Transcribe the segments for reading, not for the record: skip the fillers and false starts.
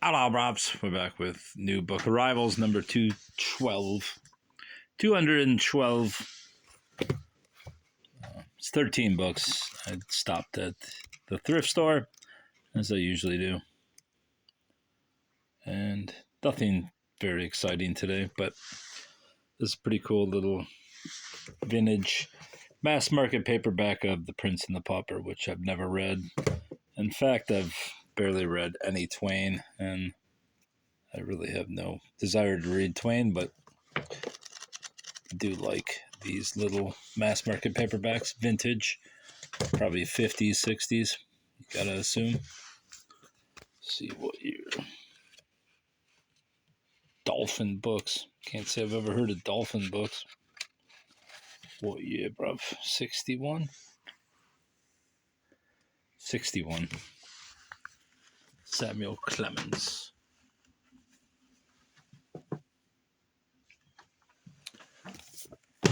Hello, Robs. We're back with new book arrivals, number 212. 212. It's 13 books. I stopped at the thrift store, as I usually do. And nothing very exciting today, but this is a pretty cool little vintage mass market paperback of The Prince and the Pauper, which I've never read. In fact, I've barely read any Twain, and I really have no desire to read Twain, but I do like these little mass market paperbacks, vintage, probably 50s, 60s, you gotta assume. Let's see what year. Dolphin Books. Can't say I've ever heard of Dolphin Books. What year, bruv? 61? 61. Samuel Clemens.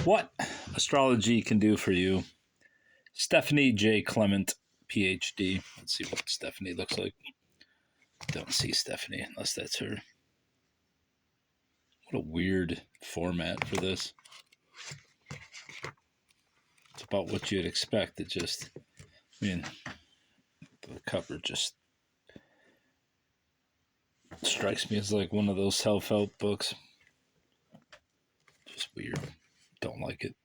What astrology can do for you. Stephanie J. Clement, PhD. Let's see what Stephanie looks like. Don't see Stephanie unless that's her. What a weird format for this. It's about what you'd expect. It just, the cover just strikes me as like one of those self-help books. Just weird. Don't like it.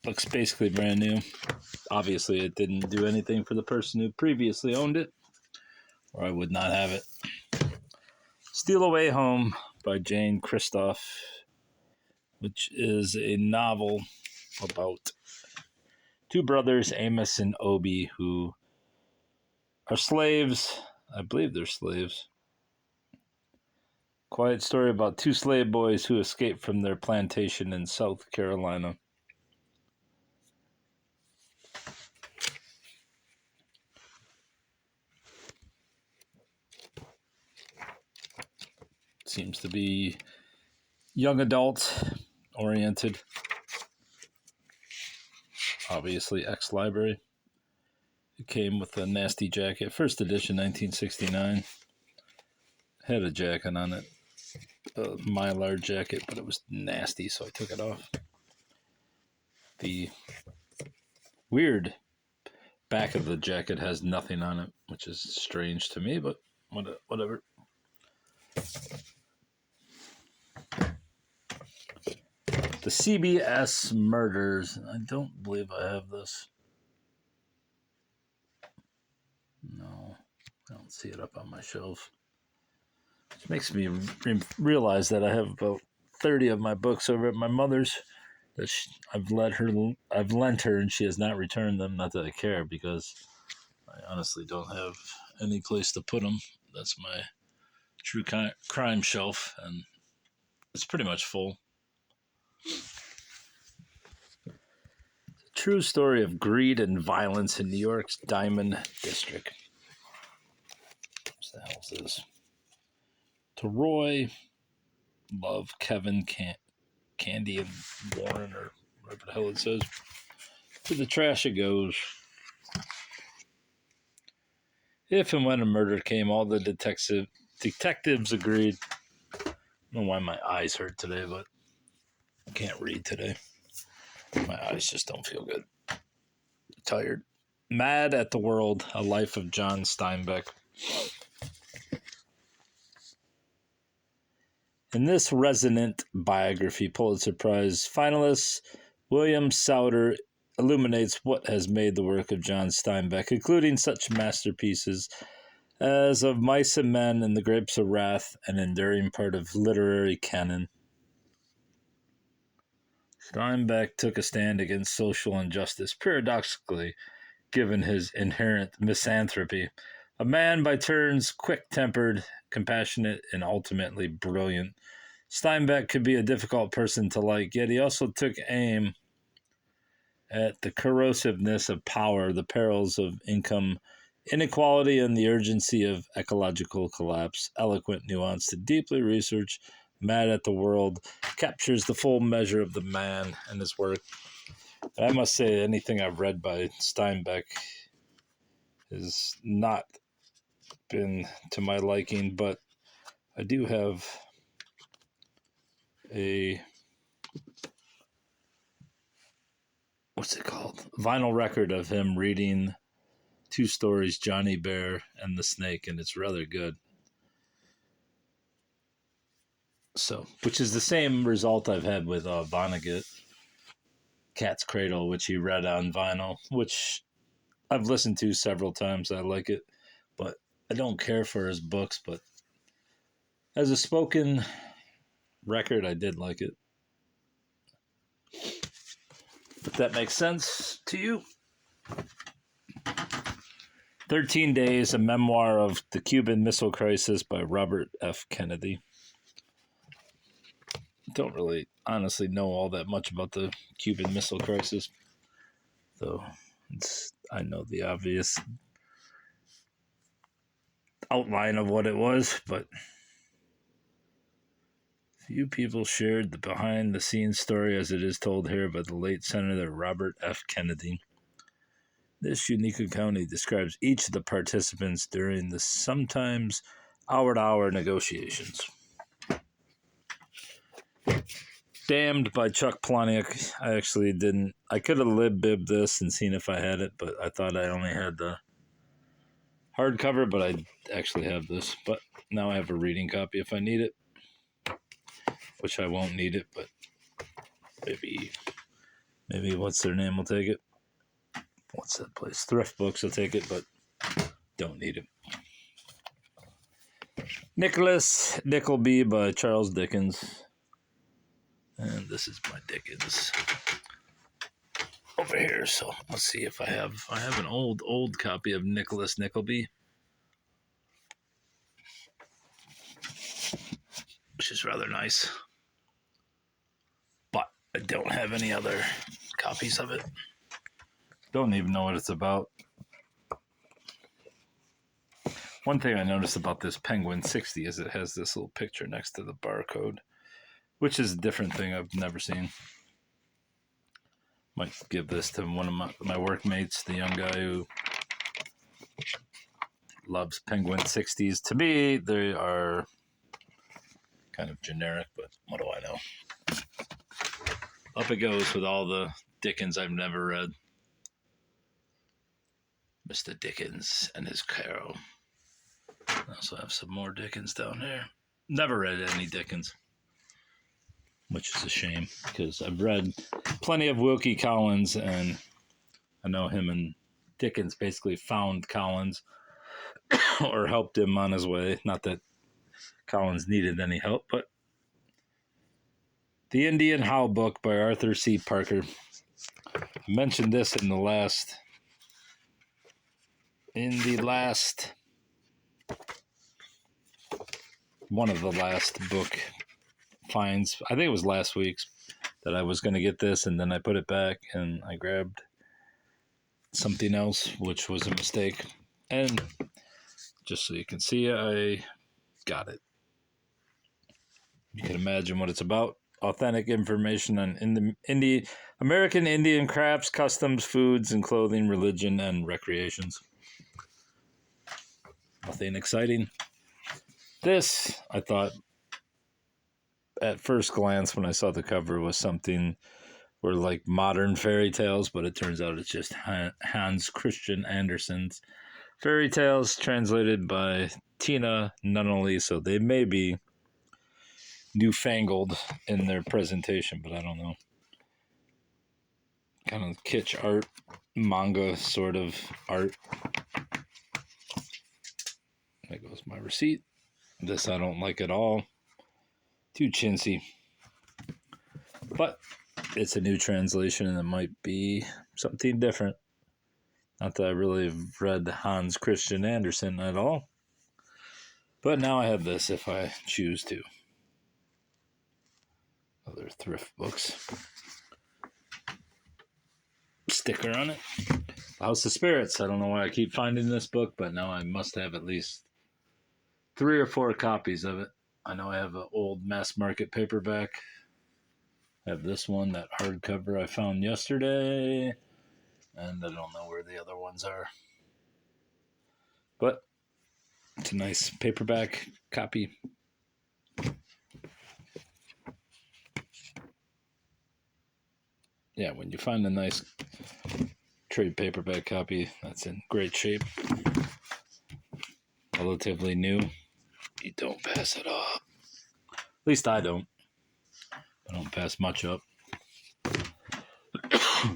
Looks basically brand new. Obviously, it didn't do anything for the person who previously owned it, or I would not have it. Steal Away Home by Jane Kristoff, which is a novel about two brothers, Amos and Obi, who are slaves. I believe they're slaves. Quiet story about two slave boys who escaped from their plantation in South Carolina. Seems to be young adult oriented. Obviously, ex-library. It came with a nasty jacket. First edition, 1969. Had a jacket on it. A Mylar jacket, but it was nasty, so I took it off. The weird back of the jacket has nothing on it, which is strange to me, but whatever. The CBS Murders. I don't believe I have this. No, I don't see it up on my shelf. Which makes me realize that I have about 30 of my books over at my mother's that I've lent her, and she has not returned them. Not that I care, because I honestly don't have any place to put them. That's my true crime shelf, and it's pretty much full. True story of greed and violence in New York's Diamond District. What the hell is this? To Roy, Love, Kevin, Candy, and Warren, or whatever the hell it says. To the trash it goes. If and when a murder came, all the detectives agreed. I don't know why my eyes hurt today, but I can't read today. My eyes just don't feel good. I'm tired. Mad at the World, A Life of John Steinbeck. In this resonant biography, Pulitzer Prize finalist William Sauter illuminates what has made the work of John Steinbeck, including such masterpieces as Of Mice and Men and The Grapes of Wrath, an enduring part of literary canon. Steinbeck took a stand against social injustice, paradoxically, given his inherent misanthropy. A man by turns quick-tempered, compassionate, and ultimately brilliant, Steinbeck could be a difficult person to like, yet he also took aim at the corrosiveness of power, the perils of income inequality, and the urgency of ecological collapse. Eloquent, nuanced, and deeply researched, Mad at the World captures the full measure of the man and his work. And I must say, anything I've read by Steinbeck is not been to my liking, but I do have a what's it called? Vinyl record of him reading two stories, Johnny Bear and the Snake, and it's rather good. So, which is the same result I've had with Vonnegut, Cat's Cradle, which he read on vinyl, which I've listened to several times. I like it, but I don't care for his books. But as a spoken record, I did like it. If that makes sense to you. 13 Days, a memoir of the Cuban Missile Crisis by Robert F. Kennedy. Don't really honestly know all that much about the Cuban Missile Crisis, though I know the obvious outline of what it was, but few people shared the behind-the-scenes story as it is told here by the late Senator Robert F. Kennedy. This unique account describes each of the participants during the sometimes hour-to-hour negotiations. Damned by Chuck Palahniuk. I actually didn't. I could have lib-bibbed this and seen if I had it, but I thought I only had the hardcover, but I actually have this. But now I have a reading copy if I need it, which I won't need it, but maybe what's their name will take it. What's that place? Thrift Books will take it, but don't need it. Nickleby by Charles Dickens. And this is my Dickens over here. So let's see if I have an old copy of Nicholas Nickleby, which is rather nice. But I don't have any other copies of it. Don't even know what it's about. One thing I noticed about this Penguin 60 is it has this little picture next to the barcode, which is a different thing I've never seen. Might give this to one of my workmates, the young guy who loves Penguin 60s. To me, they are kind of generic, but what do I know? Up it goes with all the Dickens I've never read. Mr. Dickens and his Carol. I also have some more Dickens down here. Never read any Dickens, which is a shame because I've read plenty of Wilkie Collins, and I know him and Dickens basically found Collins or helped him on his way. Not that Collins needed any help, but The Indian How book by Arthur C. Parker. I mentioned this in the last one of the last book finds. I think it was last week's that I was going to get this, and then I put it back and I grabbed something else, which was a mistake. And just so you can see, I got it. You can imagine what it's about. Authentic information on American Indian crafts, customs, foods, and clothing, religion, and recreations. Nothing exciting. This, I thought, at first glance, when I saw the cover, was something were like modern fairy tales, but it turns out it's just Hans Christian Andersen's fairy tales translated by Tina Nunnally, so they may be newfangled in their presentation, but I don't know. Kind of kitsch art, manga sort of art. There goes my receipt. This I don't like at all. Too chintzy. But it's a new translation and it might be something different. Not that I really have read Hans Christian Andersen at all. But now I have this if I choose to. Other thrift books. Sticker on it. House of Spirits. I don't know why I keep finding this book, but now I must have at least 3 or 4 copies of it. I know I have an old mass market paperback. I have this one, that hardcover I found yesterday. And I don't know where the other ones are. But a nice paperback copy. Yeah, when you find a nice trade paperback copy that's in great shape, relatively new, you don't pass it up. At least I don't. I don't pass much up.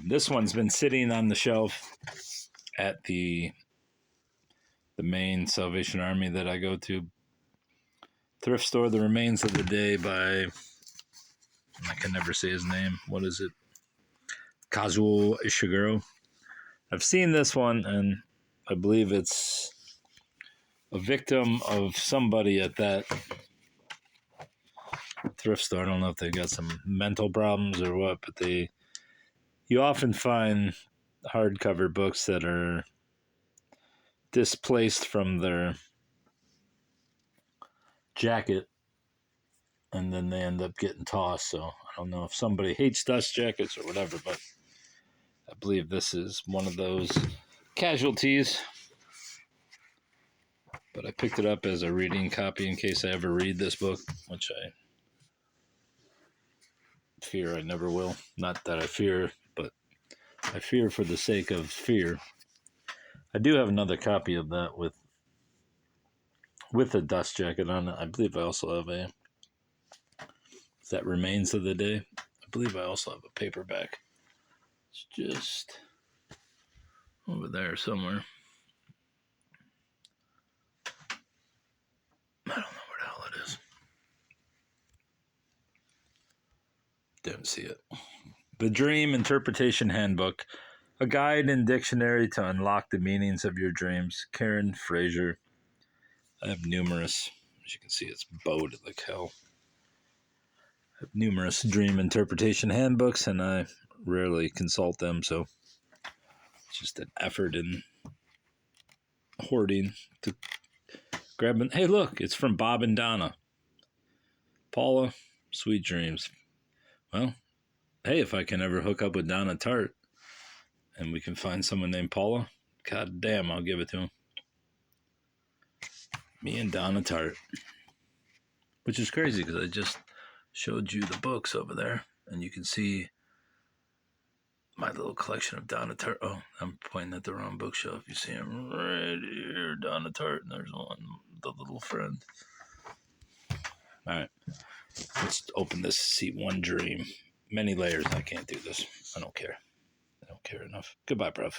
This one's been sitting on the shelf at the main Salvation Army that I go to. Thrift store, The Remains of the Day by, I can never say his name. What is it? Kazuo Ishiguro. I've seen this one, and I believe it's a victim of somebody at that thrift store. I don't know if they got some mental problems or what, but you often find hardcover books that are displaced from their jacket, and then they end up getting tossed. So I don't know if somebody hates dust jackets or whatever, but I believe this is one of those casualties. But I picked it up as a reading copy in case I ever read this book, which I fear I never will. Not that I fear, but I fear for the sake of fear. I do have another copy of that with a dust jacket on it. I believe I also have that Remains of the Day. I believe I also have a paperback. It's just over there somewhere. I don't know where the hell it is. Didn't see it. The Dream Interpretation Handbook, a guide and dictionary to unlock the meanings of your dreams. Karen Fraser. I have numerous, as you can see, it's bowed like hell. I have numerous dream interpretation handbooks, and I rarely consult them, so it's just an effort in hoarding to grab them. Hey, look, it's from Bob and Donna. Paula, Sweet Dreams. Well, hey, if I can ever hook up with Donna Tartt and we can find someone named Paula, god damn, I'll give it to him. Me and Donna Tartt. Which is crazy because I just showed you the books over there, and you can see my little collection of Donna Tartt. Oh, I'm pointing at the wrong bookshelf. You see him right here, Donna Tartt, and there's one, the little friend. All right, let's open this, see one dream. Many layers, I can't do this. I don't care. I don't care enough. Goodbye, bruv.